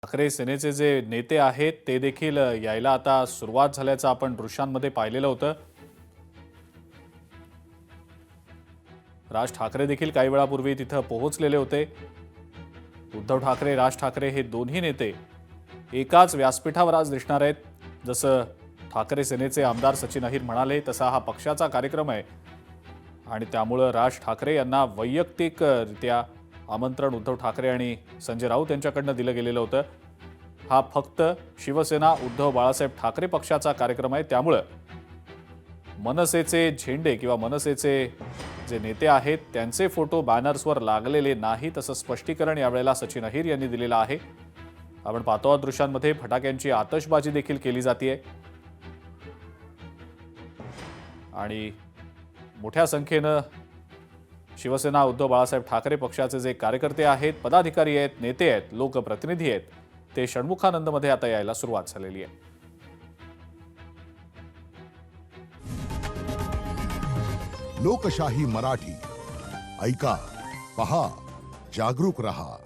ठाकरे सेनेचे जे नेते आहेत ते देखील यायला आता सुरुवात झाल्याचं आपण दृश्यांमध्ये पाहिलेलं होतं। राज ठाकरे देखील काही वेळापूर्वी तिथं पोहोचलेले होते। उद्धव ठाकरे, राज ठाकरे हे दोन्ही नेते एकाच व्यासपीठावर आज दिसणार आहेत। जसं ठाकरे सेनेचे आमदार सचिन अहिर म्हणाले तसा हा पक्षाचा कार्यक्रम आहे आणि त्यामुळे राज ठाकरे यांना वैयक्तिकरित्या आमंत्रण उद्धव ठाकरे आणि संजय राऊत यांच्याकडून दिलं गेलेलं होतं। हा फक्त शिवसेना उद्धव बाळासाहेब ठाकरे पक्षाचा कार्यक्रम आहे, त्यामुळे मनसेचे झेंडे किंवा मनसेचे जे नेते आहेत त्यांचे फोटो बॅनर्सवर लागलेले नाहीत असं स्पष्टीकरण यावेळेला सचिन अहिर यांनी दिलेलं आहे। आपण पाहतो आहोत दृश्यांमध्ये फटाक्यांची आतषबाजी देखील केली जाते आणि मोठ्या संख्येने शिवसेना उद्धव बाळासाहेब ठाकरे पक्षाचे जे कार्यकर्ते आहेत, पदाधिकारी आहेत, नेते आहेत, लोकप्रतिनिधी आहेत ते षण्मुखानंदमध्ये आता यायला सुरुवात झालेली आहे। लोकशाही मराठी ऐका, पहा, जागरूक रहा।